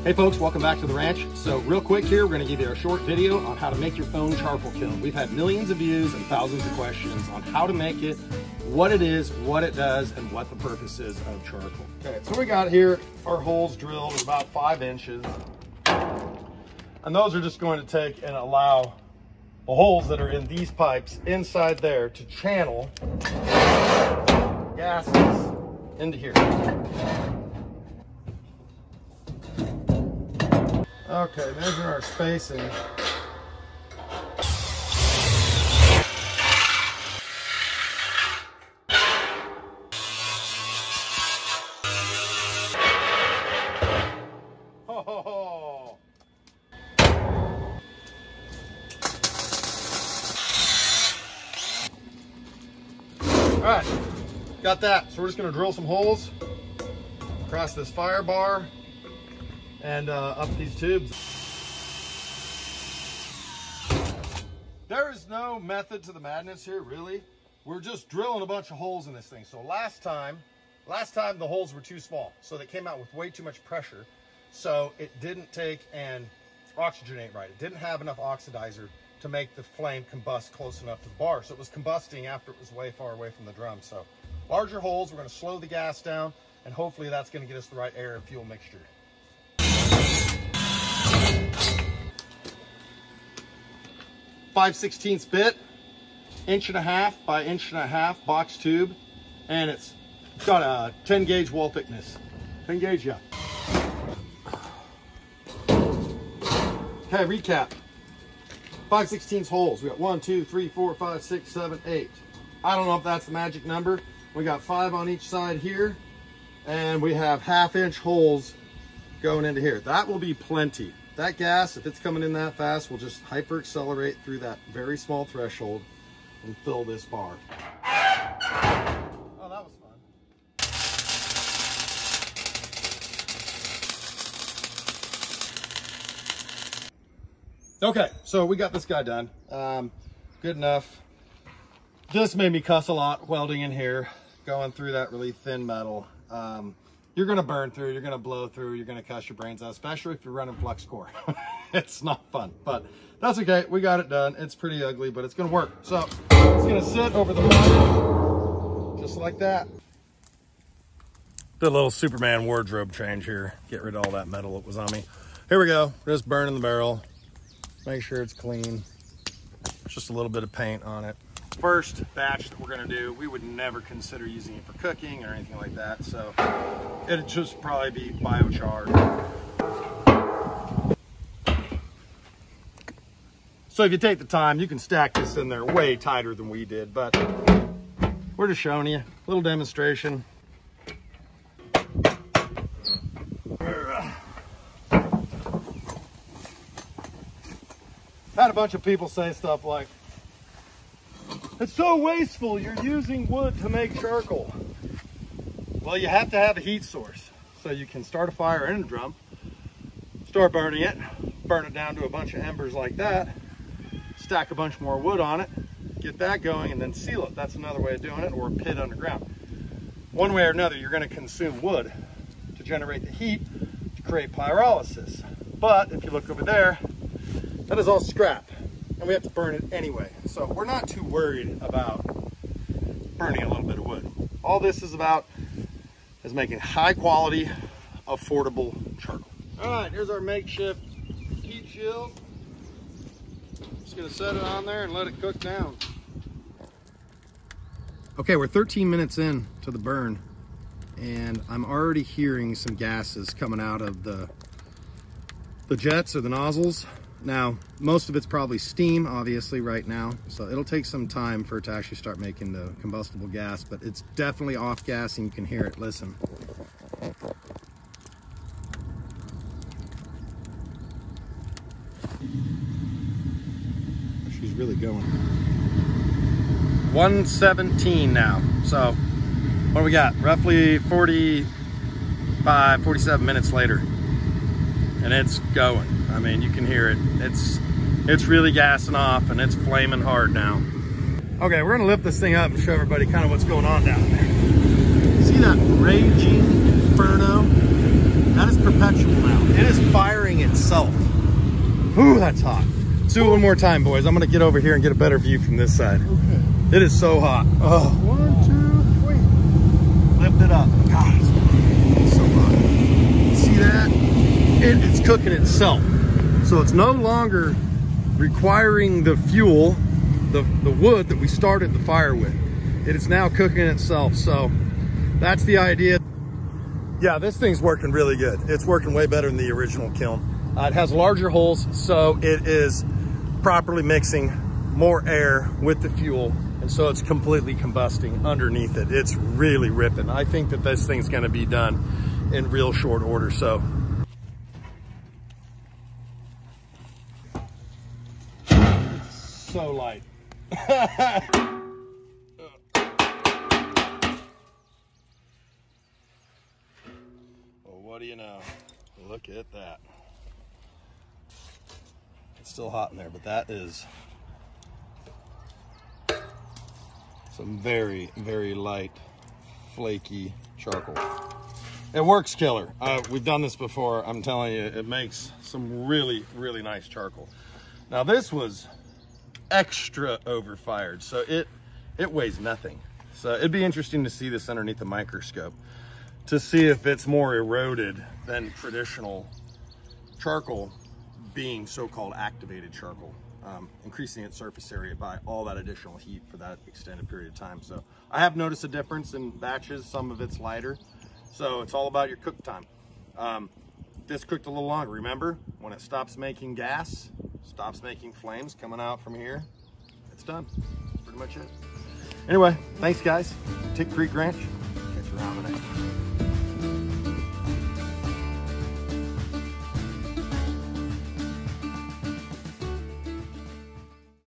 Hey folks, welcome back to the ranch. So real quick here, we're gonna give you a short video on how to make your own charcoal kiln. We've had millions of views and thousands of questions on how to make it, what it is, what it does, and what the purpose is of charcoal. Okay, so we got here our holes drilled about 5 inches. And those are just going to take and allow the holes that are in these pipes inside there to channel gases into here. Okay, measure our spacing. Oh. All right, got that. So we're just gonna drill some holes across this fire bar and up these tubes. There is no method to the madness here, really. We're just drilling a bunch of holes in this thing. So last time the holes were too small, so they came out with way too much pressure. So it didn't take and oxygenate right. It didn't have enough oxidizer to make the flame combust close enough to the bar. So it was combusting after it was way far away from the drum. So larger holes, we're gonna slow the gas down, and hopefully that's gonna get us the right air and fuel mixture. 5/16 bit, 1.5 by 1.5 box tube, and it's got a 10 gauge wall thickness. 10 gauge, yeah. Okay, recap. 5/16 holes. We got 1, 2, 3, 4, 5, 6, 7, 8. I don't know if that's the magic number. We got 5 on each side here, and we have 1/2 inch holes going into here. That will be plenty. That gas, if it's coming in that fast, will just hyper accelerate through that very small threshold and fill this bar. Oh, that was fun. Okay, so we got this guy done. Good enough. This made me cuss a lot welding in here, going through that really thin metal. You're gonna burn through, you're gonna blow through, you're gonna cuss your brains out, especially if you're running flux core. It's not fun, but that's okay. We got it done. It's pretty ugly, but it's gonna work. So it's gonna sit over the fire, just like that. Did a little Superman wardrobe change here. Get rid of all that metal that was on me. Here we go, just burning the barrel. Make sure it's clean. Just a little bit of paint on it. First batch that we're gonna do, we would never consider using it for cooking or anything like that, so it'd just probably be biochar. So if you take the time, you can stack this in there way tighter than we did, but we're just showing you a little demonstration. Had a bunch of people say stuff like, "It's so wasteful, you're using wood to make charcoal." Well, you have to have a heat source. So you can start a fire in a drum, start burning it, burn it down to a bunch of embers like that, stack a bunch more wood on it, get that going, and then seal it. That's another way of doing it, or a pit underground. One way or another, you're gonna consume wood to generate the heat to create pyrolysis. But if you look over there, that is all scrap, and we have to burn it anyway. So we're not too worried about burning a little bit of wood. All this is about is making high quality, affordable charcoal. All right, here's our makeshift heat shield. Just gonna set it on there and let it cook down. Okay, we're 13 minutes in to the burn, and I'm already hearing some gases coming out of the jets or the nozzles. Now, most of it's probably steam, obviously, right now. So it'll take some time for it to actually start making the combustible gas, but it's definitely off gas and you can hear it. Listen. She's really going. 1:17 now. So what do we got? Roughly 45, 47 minutes later. And it's going. I mean, you can hear it. It's really gassing off, and it's flaming hard now. Okay, we're gonna lift this thing up and show everybody kind of what's going on down there. See that raging inferno? That is perpetual now. It is firing itself. Ooh, that's hot. Let's do it one more time, boys. I'm gonna get over here and get a better view from this side. Okay. It is so hot. Oh. 1, 2, 3. Lift it up. God, it's so hot. See that? It's cooking itself. So it's no longer requiring the fuel, the wood that we started the fire with. It is now cooking itself. So that's the idea. Yeah, this thing's working really good. It's working way better than the original kiln. It has larger holes, so it is properly mixing more air with the fuel, and so it's completely combusting underneath it. It's really ripping. I think that this thing's gonna be done in real short order, so. So light. Well, what do you know? Look at that. It's still hot in there, but that is some very, very light, flaky charcoal. It works killer. We've done this before. I'm telling you, it makes some really, really nice charcoal. Now this was extra overfired, so it weighs nothing. So it'd be interesting to see this underneath the microscope to see if it's more eroded than traditional charcoal, being so-called activated charcoal, increasing its surface area by all that additional heat for that extended period of time. So I have noticed a difference in batches. Some of it's lighter, so it's all about your cook time. This cooked a little longer. Remember, when it stops making gas, stops making flames coming out from here, it's done. That's pretty much it. Anyway, thanks guys. Tick Creek Ranch.